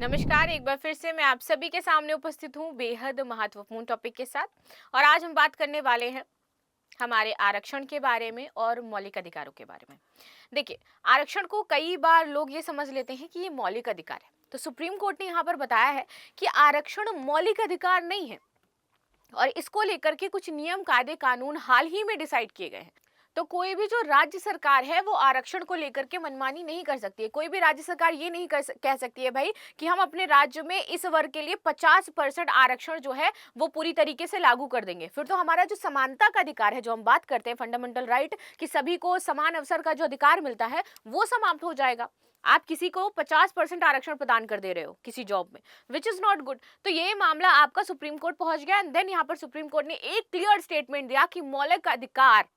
नमस्कार, एक बार फिर से मैं आप सभी के सामने उपस्थित हूँ बेहद महत्वपूर्ण टॉपिक के साथ। और आज हम बात करने वाले हैं हमारे आरक्षण के बारे में और मौलिक अधिकारों के बारे में। देखिए, आरक्षण को कई बार लोग ये समझ लेते हैं कि ये मौलिक अधिकार है। तो सुप्रीम कोर्ट ने यहाँ पर बताया है कि आरक्षण मौलिक अधिकार नहीं है और इसको लेकर के कुछ नियम, कायदे, कानून हाल ही में डिसाइड किए गए हैं। तो कोई भी जो राज्य सरकार है वो आरक्षण को लेकर के मनमानी नहीं कर सकती है। कोई भी राज्य सरकार ये नहीं कह सकती है भाई कि हम अपने राज्य में इस वर्ग के लिए 50% आरक्षण जो है वो पूरी तरीके से लागू कर देंगे। फिर तो हमारा जो समानता का अधिकार है, जो हम बात करते हैं फंडामेंटल राइट, कि सभी को समान अवसर का जो अधिकार मिलता है, वो समाप्त हो जाएगा। आप किसी को 50% आरक्षण प्रदान कर दे रहे हो किसी जॉब में, विच इज नॉट गुड। तो ये मामला आपका सुप्रीम कोर्ट पहुंच गया एंड देन यहाँ पर सुप्रीम कोर्ट ने एक क्लियर स्टेटमेंट दिया कि मौलिक अधिकार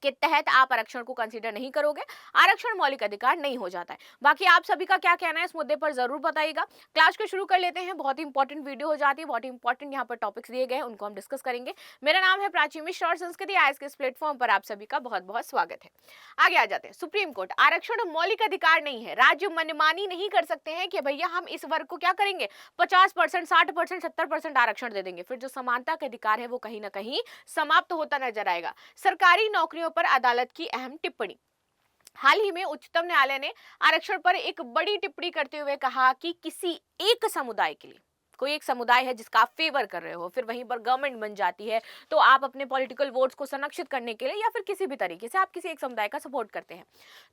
के तहत आप आरक्षण को कंसीडर नहीं करोगे, आरक्षण मौलिक अधिकार नहीं हो जाता है। बाकी आप सभी का क्या कहना है इस मुद्दे पर जरूर बताइएगा। क्लास को शुरू कर लेते हैं। बहुत ही इंपॉर्टेंट वीडियो हो जाती है, बहुत ही इंपॉर्टेंट यहाँ पर टॉपिक्स दिए गए हैं, उनको हम डिस्कस करेंगे। मेरा नाम है प्राची मिश्रा और संस्कृति आज के इस प्लेटफॉर्म पर आप सभी का बहुत बहुत स्वागत है। आगे आ जाते हैं। सुप्रीम कोर्ट, आरक्षण मौलिक अधिकार नहीं है। राज्य मनमानी नहीं कर सकते हैं कि भैया हम इस वर्ग को क्या करेंगे, 50%, 60%, 70% आरक्षण दे देंगे। फिर जो समानता का अधिकार है वो कहीं ना कहीं समाप्त होता नजर आएगा। सरकारी नौकरियों पर अदालत की अहम टिप्पणी। हाल ही में उच्चतम न्यायालय ने आरक्षण पर एक बड़ी टिप्पणी करते हुए कहा कि किसी एक समुदाय के लिए, कोई एक समुदाय है जिसका आप फेवर कर रहे हो, फिर वहीं पर गवर्नमेंट बन जाती है, तो आप अपने पॉलिटिकल वोट्स को संरक्षित करने के लिए या फिर किसी भी तरीके से आप किसी एक समुदाय का सपोर्ट करते हैं,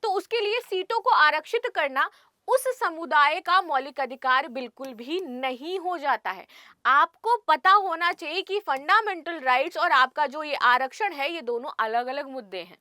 तो उसके लिए सीटों को आरक्षित करना उस समुदाय का मौलिक अधिकार बिल्कुल भी नहीं हो जाता है। आपको पता होना चाहिए कि फंडामेंटल राइट्स और आपका जो ये आरक्षण है, ये दोनों अलग अलग मुद्दे हैं।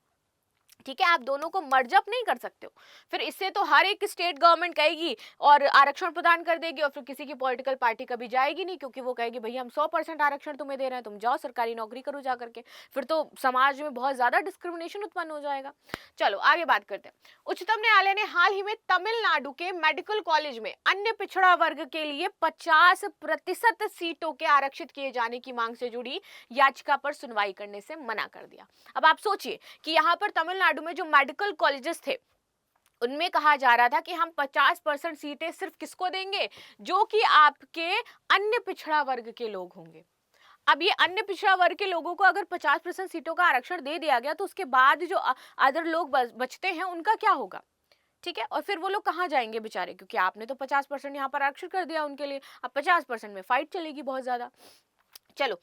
ठीक है, आप दोनों को मर्ज अप नहीं कर सकते हो। फिर इससे तो हर एक स्टेट गवर्नमेंट कहेगी और आरक्षण प्रदान कर देगी और फिर किसी की पॉलिटिकल पार्टी कभी जाएगी नहीं, क्योंकि वो कहेगी भैया हम 100% आरक्षण तुम्हें दे रहे हैं, तुम जाओ सरकारी नौकरी करो जा करके। फिर तो समाज में बहुत ज्यादा डिस्क्रिमिनेशन उत्पन्न हो जाएगा। चलो आगे बात करते हैं। उच्चतम न्यायालय ने हाल ही में तमिलनाडु के मेडिकल कॉलेज में अन्य पिछड़ा वर्ग के लिए 50% सीटों के आरक्षित किए जाने की मांग से जुड़ी याचिका पर सुनवाई करने से मना कर दिया। अब आप सोचिए कि यहाँ पर तमिलनाडु में जो मेडिकल कॉलेजेस थे उनमें कहा जा रहा था कि हम 50% सीटें सिर्फ किसको देंगे, जो कि आपके अन्य पिछड़ा वर्ग के लोग होंगे। अब ये अन्य पिछड़ा वर्ग के लोगों को अगर 50% सीटों का आरक्षण दे दिया गया तो उसके बाद जो अदर लोग बचते हैं उनका क्या होगा। ठीक है, और फिर वो लोग कहाँ जाएंगे बेचारे, क्योंकि आपने तो 50% यहाँ पर आरक्षण कर दिया उनके लिए। अब 50% में फाइट चलेगी बहुत ज्यादा। चलो,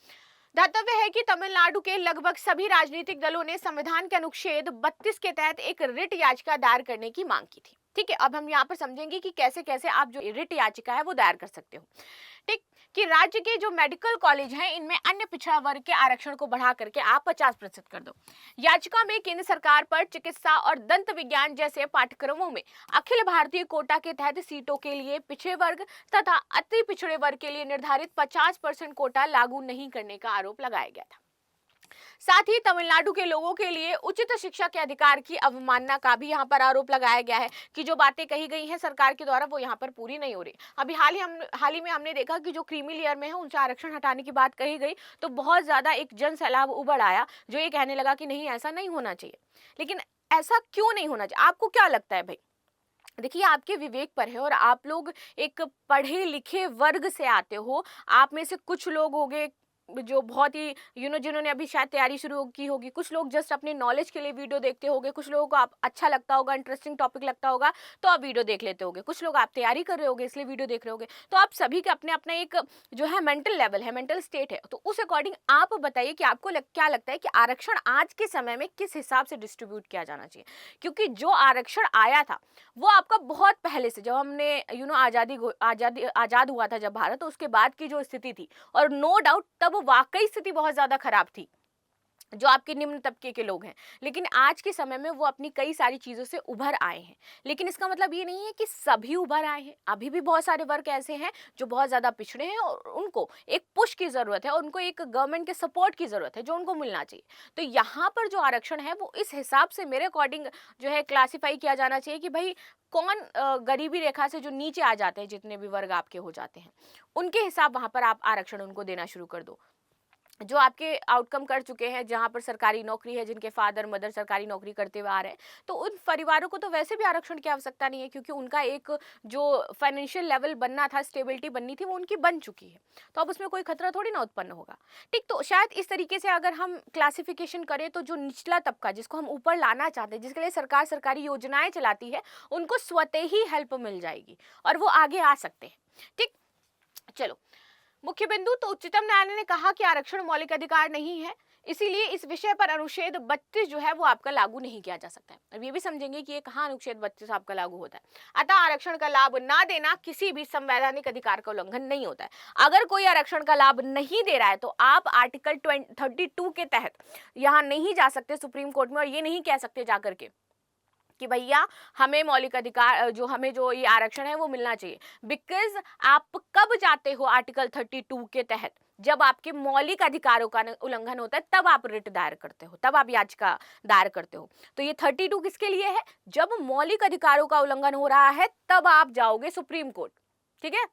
दातव्य है कि तमिलनाडु के लगभग सभी राजनीतिक दलों ने संविधान के अनुच्छेद 32 के तहत एक रिट याचिका दायर करने की मांग की थी। ठीक है, अब हम यहाँ पर समझेंगे कि कैसे कैसे आप जो रिट याचिका है वो दायर कर सकते हो। ठीक, कि राज्य के जो मेडिकल कॉलेज हैं इनमें अन्य पिछड़ा वर्ग के आरक्षण को बढ़ा करके आप 50% कर दो। याचिका में केंद्र सरकार पर चिकित्सा और दंत विज्ञान जैसे पाठ्यक्रमों में अखिल भारतीय कोटा के तहत सीटों के लिए पिछड़े वर्ग तथा अति पिछड़े वर्ग के लिए निर्धारित 50% कोटा लागू नहीं करने का आरोप लगाया गया था। साथ ही तमिलनाडु के लोगों के लिए उचित शिक्षा के अधिकार की अवमानना का भी यहाँ पर आरोप लगाया गया है कि जो बातें कही गई हैं सरकार के द्वारा वो यहाँ पर पूरी नहीं हो रही। अभी हाल ही में हमने देखा कि जो क्रीमी लेयर में है उनसे आरक्षण हटाने की बात कही गई, तो बहुत ज्यादा एक जन सैलाब उबड़ आया जो ये कहने लगा कि नहीं ऐसा नहीं होना चाहिए। लेकिन ऐसा क्यों नहीं होना चाहिए, आपको क्या लगता है भाई? देखिए, आपके विवेक पर है और आप लोग एक पढ़े लिखे वर्ग से आते हो। आप में से कुछ लोग होंगे जो बहुत ही जिन्होंने अभी शायद तैयारी शुरू की होगी, कुछ लोग जस्ट अपने नॉलेज के लिए वीडियो देखते होंगे, कुछ लोगों को आप अच्छा लगता होगा, इंटरेस्टिंग टॉपिक लगता होगा तो आप वीडियो देख लेते होंगे, कुछ लोग आप तैयारी कर रहे होगे इसलिए वीडियो देख रहे होगे। तो आप सभी का अपने अपना एक जो है मेंटल लेवल है, मेंटल स्टेट है, तो उस अकॉर्डिंग आप बताइए कि आपको क्या लगता है कि आरक्षण आज के समय में किस हिसाब से डिस्ट्रीब्यूट किया जाना चाहिए। क्योंकि जो आरक्षण आया था वो आपका बहुत पहले से, जब हमने आजाद हुआ था जब भारत, तो उसके बाद की जो स्थिति थी, और नो डाउट तब वाकई स्थिति बहुत ज्यादा खराब थी जो आपके निम्न तबके के लोग हैं। लेकिन आज के समय में वो अपनी कई सारी चीजों से उभर आए हैं। लेकिन इसका मतलब ये नहीं है कि सभी उभर आए हैं, अभी भी बहुत सारे वर्ग ऐसे हैं जो बहुत ज्यादा पिछड़े हैं और उनको एक पुश की जरूरत है, उनको एक गवर्नमेंट के सपोर्ट की जरूरत है जो उनको मिलना चाहिए। तो यहाँ पर जो आरक्षण है वो इस हिसाब से मेरे अकॉर्डिंग जो है क्लासिफाई किया जाना चाहिए कि भाई कौन गरीबी रेखा से जो नीचे आ जाते हैं, जितने भी वर्ग आपके हो जाते हैं, उनके हिसाब वहां पर आप आरक्षण उनको देना शुरू कर दो। जो आपके आउटकम कर चुके हैं, जहां पर सरकारी नौकरी है, जिनके फादर मदर सरकारी नौकरी करते हुए आ रहे हैं, तो उन परिवारों को तो वैसे भी आरक्षण की आवश्यकता नहीं है, क्योंकि उनका एक जो फाइनेंशियल लेवल बनना था, स्टेबिलिटी बननी थी, वो उनकी बन चुकी है। तो अब उसमें कोई खतरा थोड़ी ना उत्पन्न होगा। ठीक, तो शायद इस तरीके से अगर हम क्लासिफिकेशन करें तो जो निचला तबका, जिसको हम ऊपर लाना चाहते हैं, जिसके लिए सरकार सरकारी योजनाएं चलाती है, उनको स्वतः ही हेल्प मिल जाएगी और वो आगे आ सकते हैं। ठीक, चलो मुख्य बिंदु, तो उच्चतम न्यायालय ने कहा कि आरक्षण मौलिक अधिकार नहीं है, इसीलिए इस विषय पर अनुच्छेद 32 जो है वो आपका लागू नहीं किया जा सकता है। अब ये भी समझेंगे कि ये कहाँ अनुच्छेद 32 आपका लागू होता है। अतः आरक्षण का लाभ ना देना किसी भी संवैधानिक अधिकार का उल्लंघन नहीं होता है। अगर कोई आरक्षण का लाभ नहीं दे रहा है तो आप आर्टिकल 32 के तहत यहाँ नहीं जा सकते सुप्रीम कोर्ट में और ये नहीं कह सकते जाकर के कि भैया हमें मौलिक अधिकार, जो हमें जो ये आरक्षण है वो मिलना चाहिए। बिकॉज आप कब जाते हो आर्टिकल 32 के तहत, जब आपके मौलिक अधिकारों का उल्लंघन होता है, तब आप रिट दायर करते हो, तब आप याचिका दायर करते हो। तो ये 32 किसके लिए है? जब मौलिक अधिकारों का उल्लंघन हो रहा है तब आप जाओगे सुप्रीम कोर्ट। ठीक है,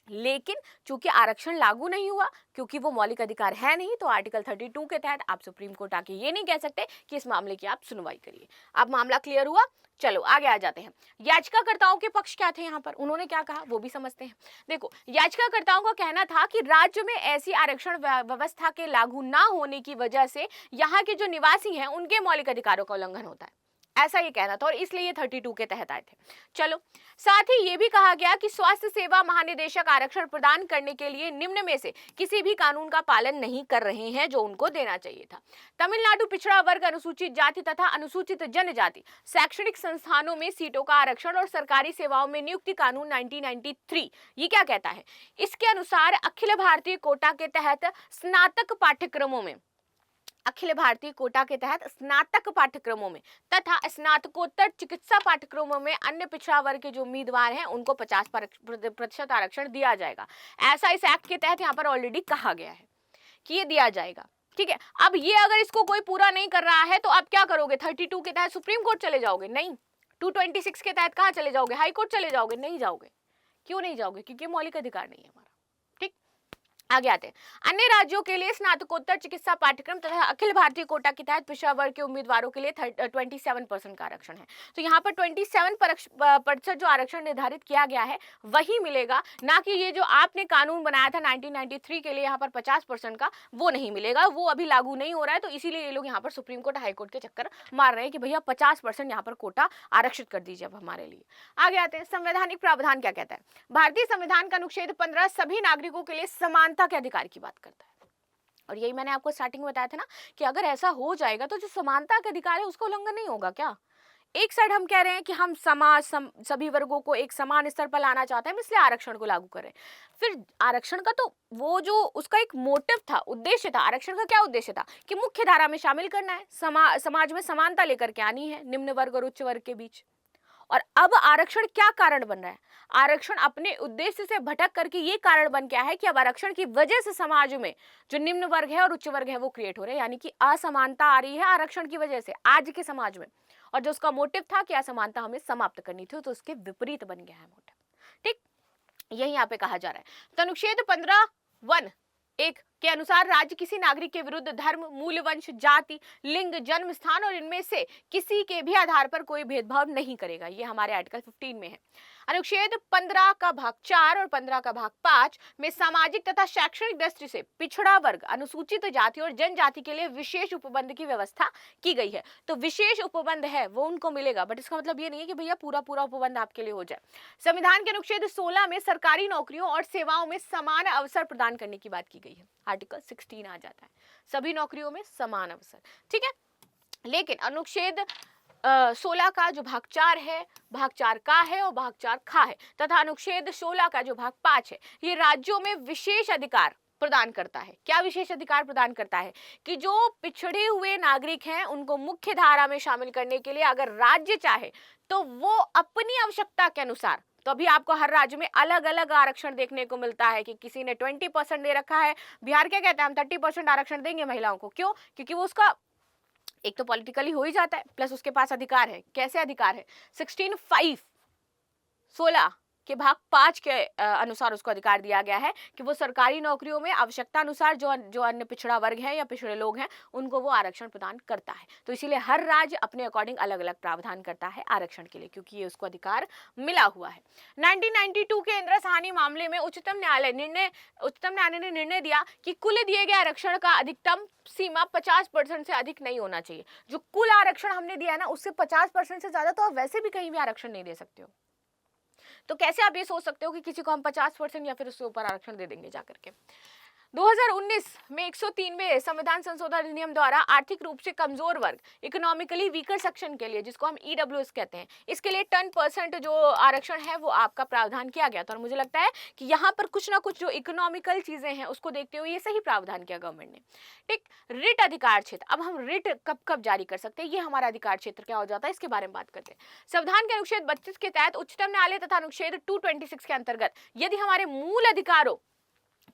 लेकिन चूंकि आरक्षण लागू नहीं हुआ, क्योंकि वो मौलिक अधिकार है नहीं, तो आर्टिकल 32 के तहत आप सुप्रीम कोर्ट आके ये नहीं कह सकते कि इस मामले की आप सुनवाई करिए। अब मामला क्लियर हुआ, चलो आगे आ जाते हैं। याचिकाकर्ताओं के पक्ष क्या थे यहाँ पर, उन्होंने क्या कहा वो भी समझते हैं। देखो, याचिकाकर्ताओं का कहना था कि राज्य में ऐसी आरक्षण व्यवस्था के लागू ना होने की वजह से यहाँ के जो निवासी हैं उनके मौलिक अधिकारों का उल्लंघन होता है, ऐसा ये कहना था, और इसलिए ये 32 के तहत आए थे। चलो, साथ ही ये भी कहा गया कि स्वास्थ्य सेवा महानिदेशक आरक्षण प्रदान करने के लिए निम्न में से किसी भी कानून का पालन नहीं कर रहे हैं जो उनको देना चाहिए था। तमिलनाडु पिछड़ा वर्ग, अनुसूचित जाति तथा अनुसूचित जनजाति शैक्षणिक संस्थानों में सीटों का आरक्षण और सरकारी सेवाओं में नियुक्ति कानून 1993 ये क्या कहता है? इसके अनुसार अखिल भारतीय कोटा के तहत स्नातक पाठ्यक्रमों में, अखिल भारतीय कोटा के तहत स्नातक पाठ्यक्रमों में तथा स्नातकोत्तर चिकित्सा पाठ्यक्रमों में अन्य पिछड़ा वर्ग के जो उम्मीदवार हैं उनको 50% आरक्षण दिया जाएगा। ऐसा इस एक्ट के तहत यहाँ पर ऑलरेडी कहा गया है कि ये दिया जाएगा। ठीक है, अब ये अगर इसको कोई पूरा नहीं कर रहा है तो आप क्या करोगे? 32 के तहत सुप्रीम कोर्ट चले जाओगे? नहीं। 226 के तहत कहाँ चले जाओगे? हाई कोर्ट चले जाओगे? नहीं जाओगे। क्यों नहीं जाओगे? क्योंकि मौलिक अधिकार नहीं है हमारा। आगे आते हैं। अन्य राज्यों के लिए स्नातकोत्तर चिकित्सा पाठ्यक्रम तथा अखिल भारतीय कोटा के तहत पिछड़ा वर्ग के उम्मीदवारों के लिए 27% का आरक्षण है। तो यहाँ पर 27% जो आरक्षण निर्धारित किया गया है वही मिलेगा, ना कि ये जो आपने कानून बनाया था 1993 के लिए यहाँ पर 50% का, वो नहीं मिलेगा। वो अभी लागू नहीं हो रहा है, तो इसीलिए ये लोग यहाँ पर सुप्रीम कोर्ट हाई कोर्ट के चक्कर मार रहे हैं कि भैया 50% यहाँ पर कोटा आरक्षित कर दीजिए अब हमारे लिए। आगे आते हैं। संवैधानिक प्रावधान क्या कहता है? भारतीय संविधान का अनुच्छेद 15 सभी नागरिकों के लिए समानता के अधिकार की बात करता है, और यही मैंने आपको स्टार्टिंग में बताया था ना कि अगर ऐसा हो जाएगा तो जो समानता का अधिकार है उसका उल्लंघन नहीं होगा क्या? एक साइड हम कह रहे हैं कि हम सभी वर्गों को एक समान स्तर पर लाना चाहते हैं, इसलिए आरक्षण को लागू करें। फिर आरक्षण का तो वो जो उसका एक मोटिव था, उद्देश्य था, आरक्षण का क्या उद्देश्य था कि मुख्य धारा में शामिल करना है, समाज में समानता लेकर के आनी है निम्न वर्ग और उच्च वर्ग के बीच। और अब आरक्षण क्या कारण बन रहा है? आरक्षण अपने उद्देश्य से भटक करके ये कारण बन गया है कि अब आरक्षण की वजह से समाज में जो निम्न वर्ग है और उच्च वर्ग है वो क्रिएट हो रहे हैं, यानी कि असमानता आ रही है आरक्षण की वजह से आज के समाज में। और जो उसका मोटिव था कि असमानता हमें समाप्त करनी थी, तो उसके विपरीत बन गया है मोटिव। ठीक, यही यहाँ पे कहा जा रहा है। तो अनुच्छेद 15(1) के अनुसार राज्य किसी नागरिक के विरुद्ध धर्म, मूल वंश, जाति, लिंग, जन्म स्थान और इनमें से किसी के भी आधार पर कोई भेदभाव नहीं करेगा। ये हमारे आर्टिकल 15 में है। अनुच्छेद 15 का भाग 4 और 15 का भाग 5 में सामाजिक तथा शैक्षणिक दृष्टि से पिछड़ा वर्ग, अनुसूचित जाति और जनजाति के लिए विशेष उपबंध की व्यवस्था की गई है। तो विशेष उपबंध है वो उनको मिलेगा, बट इसका मतलब ये नहीं है कि भैया पूरा पूरा उपबंध आपके लिए हो जाए। संविधान के अनुच्छेद 16 में सरकारी नौकरियों और सेवाओं में समान अवसर प्रदान करने की बात की गई है। आर्टिकल 16 आ जाता है, सभी नौकरियों में समान अवसर। ठीक है, लेकिन अनुच्छेद 16 का जो भाग 4 है, भाग 4 का है और भाग 4 खा है, तथा अनुच्छेद 16 का जो भाग 5 है, ये राज्यों में विशेष अधिकार प्रदान करता है। क्या विशेष अधिकार प्रदान करता है? कि जो पिछड़े हुए नागरिक हैं उनको मुख्य धारा में शामिल करने के लिए अगर राज्य चाहे तो वो अपनी आवश्यकता के अनुसार, तो अभी आपको हर राज्य में अलग अलग आरक्षण देखने को मिलता है कि किसी ने 20% दे रखा है। बिहार क्या कहता है? हम 30% आरक्षण देंगे महिलाओं को। क्यों? क्योंकि वो उसका एक तो पॉलिटिकली हो ही जाता है, प्लस उसके पास अधिकार है। कैसे अधिकार है? 16(5) 16 के भाग 5 के अनुसार उसको अधिकार दिया गया है कि वो सरकारी नौकरियों में आवश्यकता अनुसार जो अन्य पिछड़ा वर्ग है या पिछड़े लोग हैं उनको वो आरक्षण प्रदान करता है। तो इसीलिए हर राज्य अपने अकॉर्डिंग अलग अलग प्रावधान करता है आरक्षण के लिए, क्योंकि ये उसको अधिकार मिला हुआ है। 1992 के इंदिरा साहनी मामले में उच्चतम न्यायालय ने निर्णय दिया कि कुल दिए गए आरक्षण का अधिकतम सीमा 50% से अधिक नहीं होना चाहिए। जो कुल आरक्षण हमने दिया है ना, उससे 50% से ज्यादा तो आप वैसे भी कहीं भी आरक्षण नहीं दे सकते हो। तो कैसे आप ये सोच सकते हो कि किसी को हम 50% या फिर उससे ऊपर आरक्षण दे देंगे जाकर के। 2019 में 103वें संविधान संशोधन अधिनियम द्वारा आर्थिक रूप से कमजोर वर्ग, इकोनॉमिकली वीकर सेक्शन के लिए, जिसको हम ईडब्ल्यूएस कहते हैं, इसके लिए 10% जो आरक्षण है वो आपका प्रावधान किया गया था। और मुझे लगता है कि यहाँ पर कुछ ना कुछ जो इकोनॉमिकल चीजें हैं उसको देखते हुए ये सही प्रावधान किया गवर्नमेंट ने। ठीक, रिट अधिकार क्षेत्र। अब हम रिट कब कब जारी कर सकते हैं, ये हमारा अधिकार क्षेत्र क्या हो जाता है, इसके बारे में बात करते हैं। संविधान के अनुच्छेद 32 के तहत उच्चतम न्यायालय तथा अनुच्छेद 226 के अंतर्गत यदि हमारे मूल अधिकारों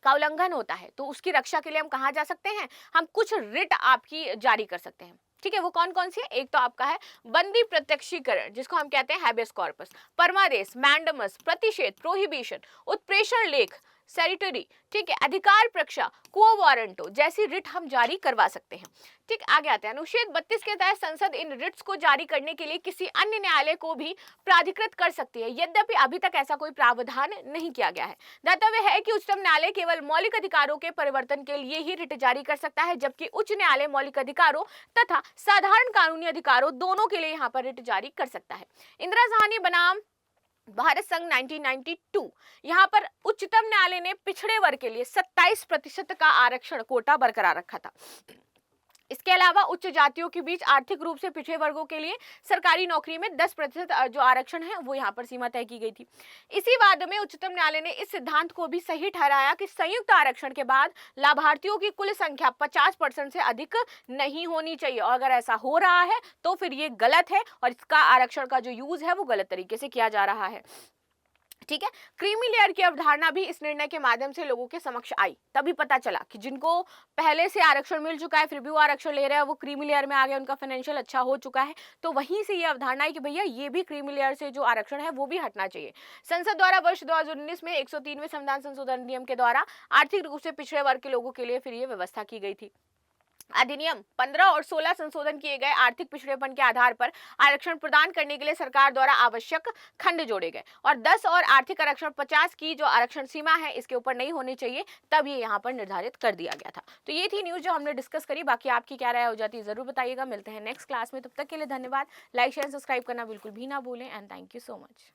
का उल्लंघन होता है तो उसकी रक्षा के लिए हम कहाँ जा सकते हैं, हम कुछ रिट आपकी जारी कर सकते हैं। ठीक है, वो कौन कौन सी है? एक तो आपका है बंदी प्रत्यक्षीकरण, जिसको हम कहते हैं हैबेस कॉर्पस, परमादेश, मैंडमस, प्रतिषेध, प्रोहिबिशन, उत्प्रेषण लेख, सेरिटरी, ठीक है, अधिकार प्रक्षा, को वारंटो जैसी रिट हम जारी करवा सकते हैं। ठीक, आगे आते हैं। अनुच्छेद 32 के तहत संसद इन रिट्स को जारी करने के लिए किसी अन्य न्यायालय को भी प्राधिकृत कर सकती है, यद्यपि अभी तक ऐसा कोई प्रावधान नहीं किया गया है। दायित्व है कि उच्चतम न्यायालय केवल मौलिक अधिकारों के परिवर्तन के लिए ही रिट जारी कर सकता है, जबकि उच्च न्यायालय मौलिक अधिकारों तथा साधारण कानूनी अधिकारों दोनों के लिए यहाँ पर रिट जारी कर सकता है। इंदिरा साहनी बनाम भारत संघ 1992, यहाँ पर उच्चतम न्यायालय ने पिछड़े वर्ग के लिए 27% का आरक्षण कोटा बरकरार रखा था। इसके अलावा उच्च जातियों के बीच आर्थिक रूप से पिछड़े वर्गों के लिए सरकारी नौकरी में 10% जो आरक्षण है वो यहाँ पर सीमा तय की गई थी। इसी वाद में उच्चतम न्यायालय ने इस सिद्धांत को भी सही ठहराया कि संयुक्त आरक्षण के बाद लाभार्थियों की कुल संख्या 50% से अधिक नहीं होनी चाहिए, और अगर ऐसा हो रहा है तो फिर ये गलत है और इसका आरक्षण का जो यूज है वो गलत तरीके से किया जा रहा है। ठीक है, क्रीमी लेयर की अवधारणा भी इस निर्णय के माध्यम से लोगों के समक्ष आई। तभी पता चला कि जिनको पहले से आरक्षण मिल चुका है फिर भी वो आरक्षण ले रहे हैं, वो क्रीमी लेयर में आ गए, उनका फाइनेंशियल अच्छा हो चुका है, तो वहीं से ये अवधारणा है कि भैया ये भी क्रीमी लेयर से जो आरक्षण है वो भी हटना चाहिए। संसद द्वारा वर्ष 2019 में 103वें संविधान संशोधन अधिनियम के द्वारा आर्थिक रूप से पिछड़े वर्ग के लोगों के लिए फिर ये व्यवस्था की गई थी। अधिनियम 15 और 16 संशोधन किए गए आर्थिक पिछड़ेपन के आधार पर आरक्षण प्रदान करने के लिए सरकार द्वारा आवश्यक खंड जोड़े गए, और 10 और आर्थिक आरक्षण 50 की जो आरक्षण सीमा है इसके ऊपर नहीं होनी चाहिए, तब ये यहाँ पर निर्धारित कर दिया गया था। तो ये थी न्यूज जो हमने डिस्कस करी। बाकी आपकी क्या राय हो जाती है जरूर बताइएगा। मिलते हैं नेक्स्ट क्लास में, तब तक के लिए धन्यवाद। लाइक शेयर सब्सक्राइब करना बिल्कुल भी ना भूलें and thank you so much.